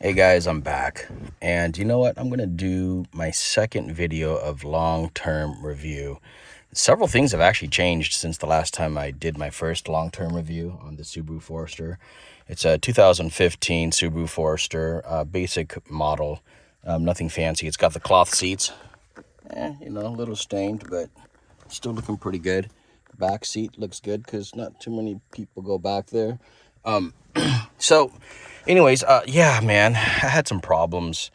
Hey guys, I'm back. And you know what? I'm going to do my second video of long-term review. Several things have actually changed since the last time I did my first long-term review on the Subaru Forester. It's a 2015 Subaru Forester, basic model, nothing fancy. It's got the cloth seats, a little stained, but still looking pretty good. Back seat looks good because not too many people go back there. So, anyways, yeah, man, I had some problems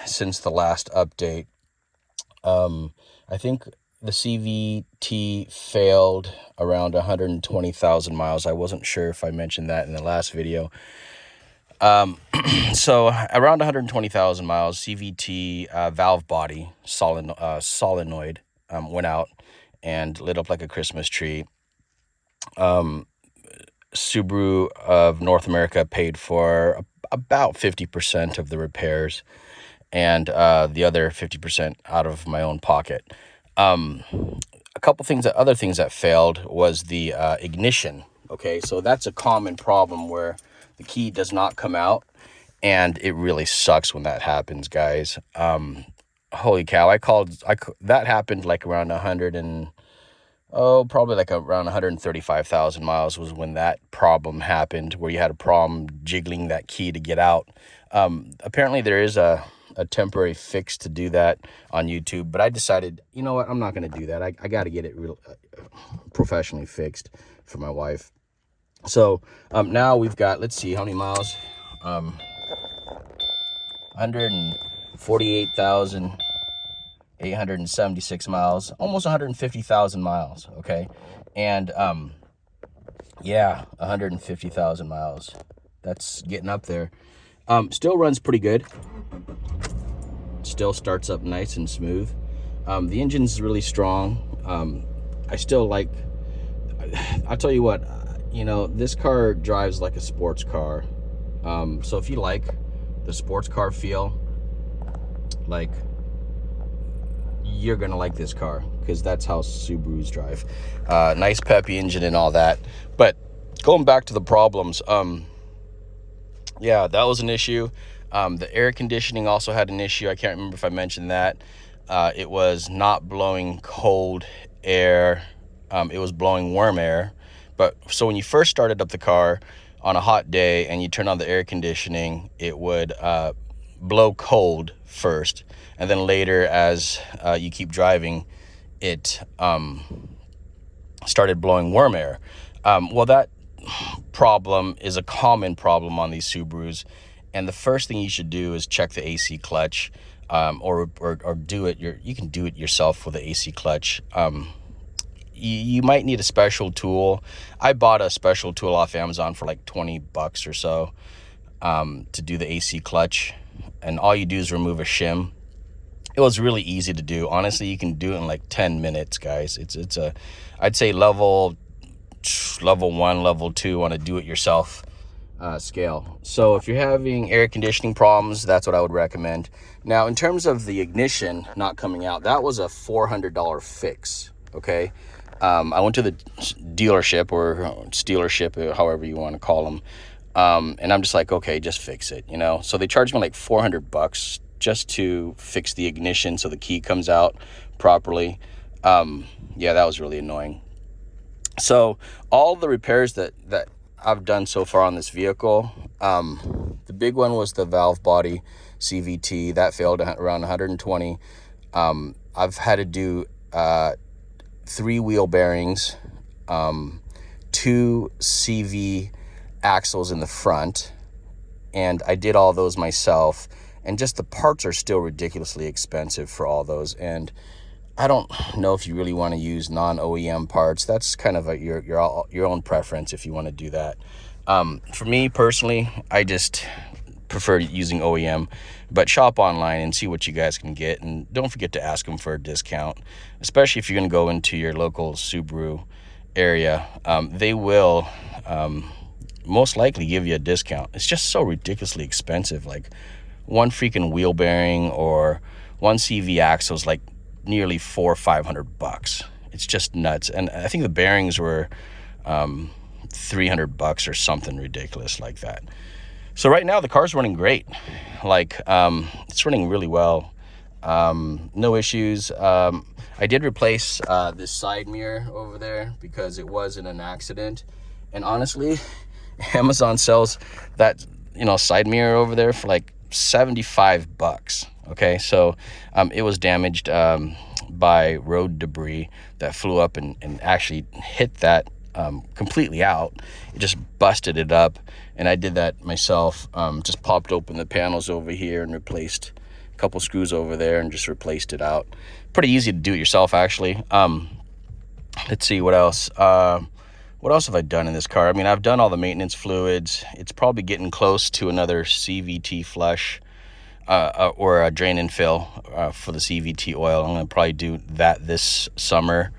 since the last update. I think the CVT failed around 120,000 miles. I wasn't sure if I mentioned that in the last video. So around 120,000 miles, CVT valve body solenoid went out and lit up like a Christmas tree. Subaru of North America paid for about 50% of the repairs, and the other 50% out of my own pocket. A couple things other things that failed was the ignition. Okay, so that's a common problem where the key does not come out, and it really sucks when that happens, guys. Holy cow! That happened like around 100 and probably like around 135,000 miles was when that problem happened, where you had a problem jiggling that key to get out. Apparently there is a temporary fix to do that on YouTube, but I decided, you know what, I'm not going to do that. I got to get it real professionally fixed for my wife. So now we've got, let's see, how many miles? 148,876 miles, almost 150,000 miles. Okay. And, yeah, 150,000 miles. That's getting up there. Still runs pretty good. Still starts up nice and smooth. The engine's really strong. I still like, I'll tell you what, this car drives like a sports car. So if you like the sports car feel, like, you're gonna like this car, because that's how Subarus drive. Nice peppy engine and all that. But going back to the problems, yeah, that was an issue. The air conditioning also had an issue. I can't remember if I mentioned that. It was not blowing cold air. It was blowing warm air. But so when you first started up the car on a hot day and you turn on the air conditioning, it would blow cold first, and then later, as you keep driving, it started blowing warm air. Well, that problem is a common problem on these Subarus, and the first thing you should do is check the AC clutch, or do it. You can do it yourself with the AC clutch. You might need a special tool. I bought a special tool off Amazon for like $20 or so, to do the AC clutch, and all you do is remove a shim. It was really easy to do. Honestly, you can do it in like 10 minutes, guys. I'd say level 1, level 2 on a do-it-yourself scale. So if you're having air conditioning problems, that's what I would recommend. Now, in terms of the ignition not coming out, that was a $400 fix. Okay. I went to the dealership or stealership, however you want to call them. And I'm just like, okay, just fix it, So they charged me like $400 just to fix the ignition so the key comes out properly. Yeah, that was really annoying. So all the repairs that I've done so far on this vehicle, the big one was the valve body CVT. That failed around 120. I've had to do 3 wheel bearings, 2 CV axles in the front, and I did all those myself, and just the parts are still ridiculously expensive for all those, and I don't know if you really want to use non-OEM parts. That's kind of your own preference if you want to do that. For me personally, I just prefer using OEM, but shop online and see what you guys can get, and don't forget to ask them for a discount, especially if you're going to go into your local Subaru area. They will most likely give you a discount. It's just so ridiculously expensive. Like one freaking wheel bearing or one CV axle is like nearly $400 or $500. It's just nuts. And I think the bearings were $300 or something ridiculous like that. So right now the car's running great. Like, it's running really well. No issues. I did replace this side mirror over there because it was in an accident. And honestly, Amazon sells that, side mirror over there for like 75 bucks. Okay, so it was damaged by road debris that flew up and actually hit that completely out. It just busted it up, and I did that myself. Just popped open the panels over here and replaced a couple screws over there and just replaced it out. Pretty easy to do it yourself, actually. Let's see what else. What else have I done in this car? I mean, I've done all the maintenance fluids. It's probably getting close to another CVT flush or a drain and fill for the CVT oil. I'm going to probably do that this summer.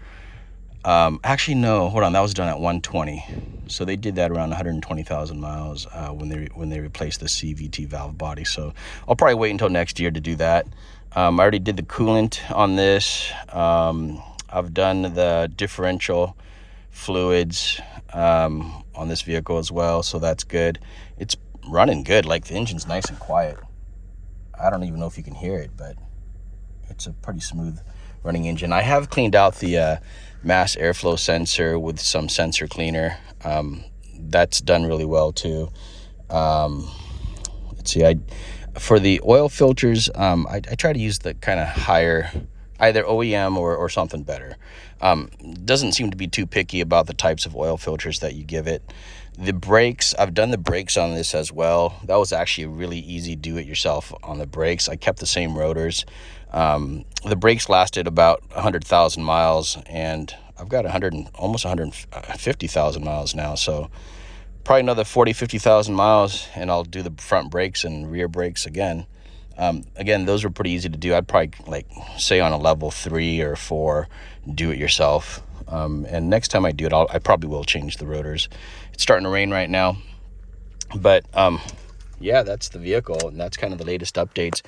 Actually, no, hold on. That was done at 120. So they did that around 120,000 miles when they replaced the CVT valve body. So I'll probably wait until next year to do that. I already did the coolant on this. I've done the differential fluids on this vehicle as well, so that's good. It's running good. Like, the engine's nice and quiet. I don't even know if you can hear it, but it's a pretty smooth running engine. I have cleaned out the mass airflow sensor with some sensor cleaner. That's done really well too. Let's see, for the oil filters, I try to use the kind of higher, either OEM or something better. Doesn't seem to be too picky about the types of oil filters that you give it. The brakes, I've done the brakes on this as well. That was actually a really easy do-it-yourself on the brakes. I kept the same rotors. The brakes lasted about 100,000 miles, and I've got almost 150,000 miles now. So probably another 50,000 miles, and I'll do the front brakes and rear brakes again. Again, those were pretty easy to do. I'd probably, like, say on a level 3 or 4, do it yourself. And next time I do it, I probably will change the rotors. It's starting to rain right now, but yeah, that's the vehicle, and that's kind of the latest updates.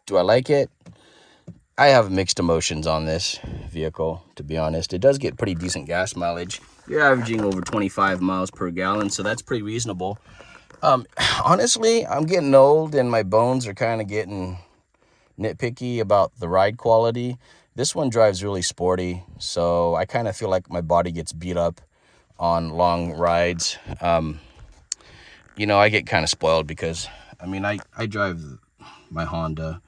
Do I like it? I have mixed emotions on this vehicle, to be honest. It does get pretty decent gas mileage. You're averaging over 25 miles per gallon, so that's pretty reasonable. Honestly, I'm getting old and my bones are kind of getting nitpicky about the ride quality. This one drives really sporty, so I kind of feel like my body gets beat up on long rides. I get kind of spoiled because, I mean, I drive my Honda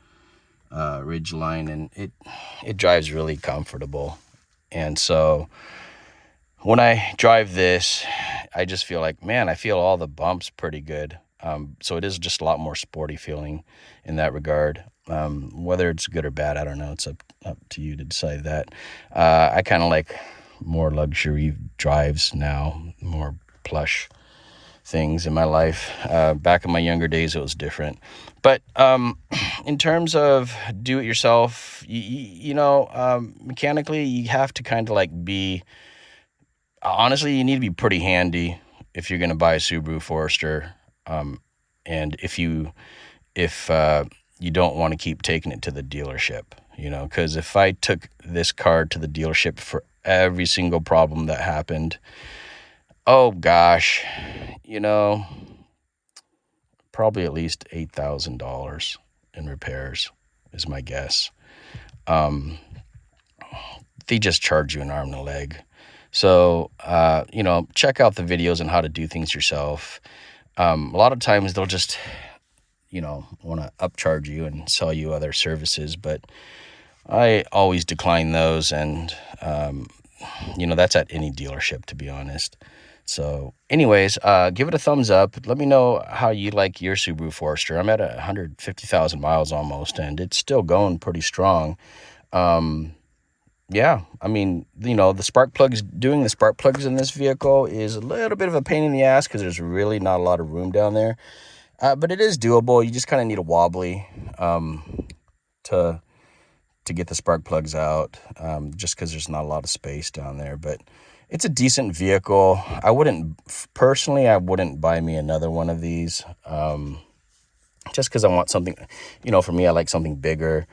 Ridgeline, and it drives really comfortable. And so when I drive this, I just feel like, man, I feel all the bumps pretty good. So it is just a lot more sporty feeling in that regard. Whether it's good or bad, I don't know. It's up to you to decide that. I kind of like more luxury drives now, more plush things in my life. Back in my younger days, it was different. But in terms of do it yourself, mechanically, you have to kind of like be, honestly, you need to be pretty handy if you're going to buy a Subaru Forester. And if you don't want to keep taking it to the dealership, because if I took this car to the dealership for every single problem that happened, oh gosh, probably at least $8,000 in repairs is my guess. They just charge you an arm and a leg. So, check out the videos on how to do things yourself. A lot of times they'll just, want to upcharge you and sell you other services, but I always decline those. And, that's at any dealership, to be honest. So anyways, give it a thumbs up. Let me know how you like your Subaru Forester. I'm at 150,000 miles almost, and it's still going pretty strong. Yeah, I mean, doing the spark plugs in this vehicle is a little bit of a pain in the ass because there's really not a lot of room down there. But it is doable. You just kind of need a wobbly to get the spark plugs out, just because there's not a lot of space down there. But it's a decent vehicle. I wouldn't buy me another one of these, just because I want something, for me, I like something bigger.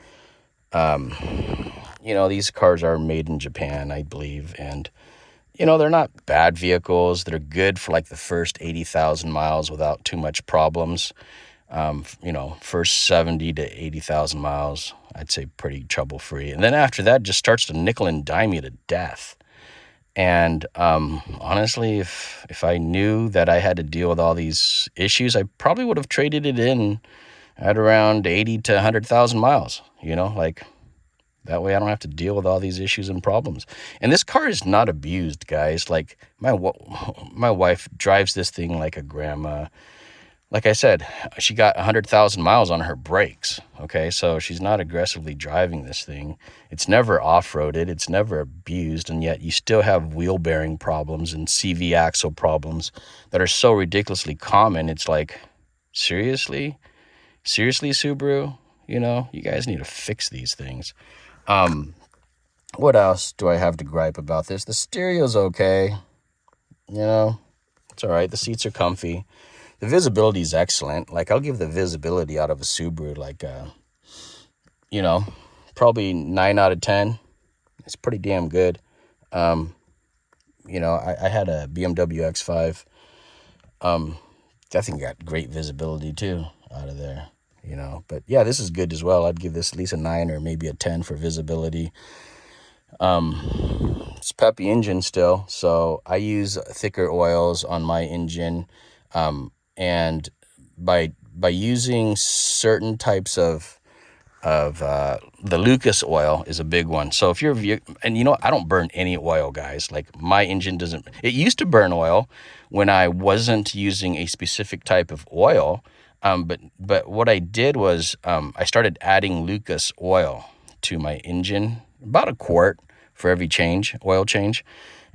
These cars are made in Japan, I believe, and you know, they're not bad vehicles. They're good for like the first 80,000 miles without too much problems. You know, first 70 to 80,000 miles, I'd say pretty trouble free. And then after that, just starts to nickel and dime you to death. And honestly, if I knew that I had to deal with all these issues, I probably would have traded it in at around 80 to 100,000 miles, you know, like that way I don't have to deal with all these issues and problems. And this car is not abused, guys. Like my wife drives this thing like a grandma. Like I said, she got 100,000 miles on her brakes, okay? So she's not aggressively driving this thing. It's never off-roaded, it's never abused, and yet you still have wheel bearing problems and CV axle problems that are so ridiculously common. It's like, seriously? Seriously, Subaru? You know, you guys need to fix these things. What else do I have to gripe about this? The stereo's okay. You know, it's all right. The seats are comfy. The visibility is excellent. Like, I'll give the visibility out of a Subaru, like, you know, probably 9 out of 10. It's pretty damn good. You know, I had a BMW X5. That thing got great visibility, too, out of there, you know. But, yeah, this is good as well. I'd give this at least a 9 or maybe a 10 for visibility. It's peppy engine still, so I use thicker oils on my engine, and by using certain types of the Lucas oil is a big one. So if you're, and you know, I don't burn any oil, guys. Like, my engine doesn't, it used to burn oil when I wasn't using a specific type of oil. But what I did was, I started adding Lucas oil to my engine, about a quart for every oil change,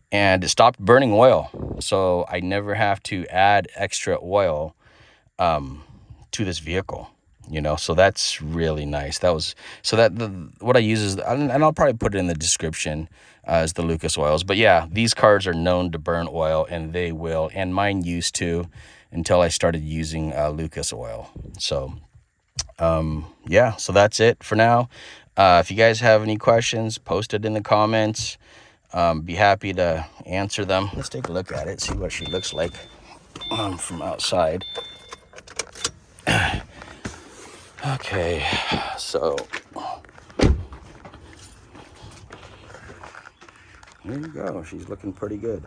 and it stopped burning oil. So I never have to add extra oil to this vehicle, you know. So that's really nice. That was, so that what I use is, and I'll probably put it in the description, as the Lucas oils. But yeah, these cars are known to burn oil, and they will, and mine used to, until I started using Lucas oil. So yeah, so that's it for now. If you guys have any questions, post it in the comments. Be happy to answer them. Let's take a look at it, see what she looks like from outside. Okay, so here you go. She's looking pretty good.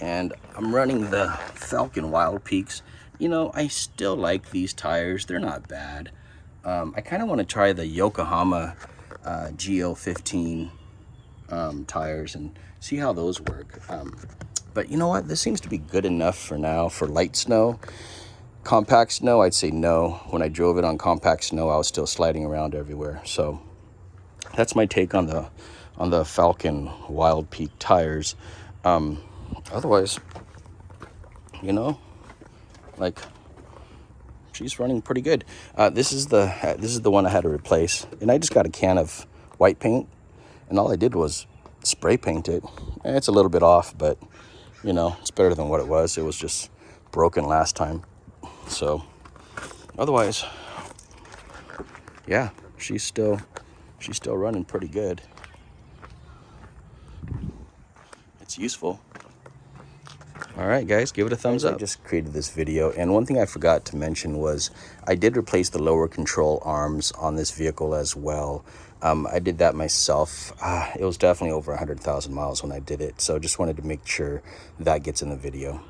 And I'm running the Falcon Wild Peaks. You know, I still like these tires. They're not bad. I kind of want to try the Yokohama GO15 tires and see how those work. But you know what? This seems to be good enough for now for light snow. Compact snow, I'd say no. When I drove it on compact snow, I was still sliding around everywhere. So that's my take on the Falcon Wild Peak tires. Otherwise, you know, like, she's running pretty good. This is the one I had to replace, and I just got a can of white paint, and all I did was spray paint it. And it's a little bit off, but you know, it's better than what it was. It was just broken last time. So otherwise, yeah, she's still running pretty good. It's useful. All right, guys, give it a thumbs up. I just created this video, and one thing I forgot to mention was I did replace the lower control arms on this vehicle as well. I did that myself. It was definitely over 100,000 miles when I did it, so just wanted to make sure that gets in the video.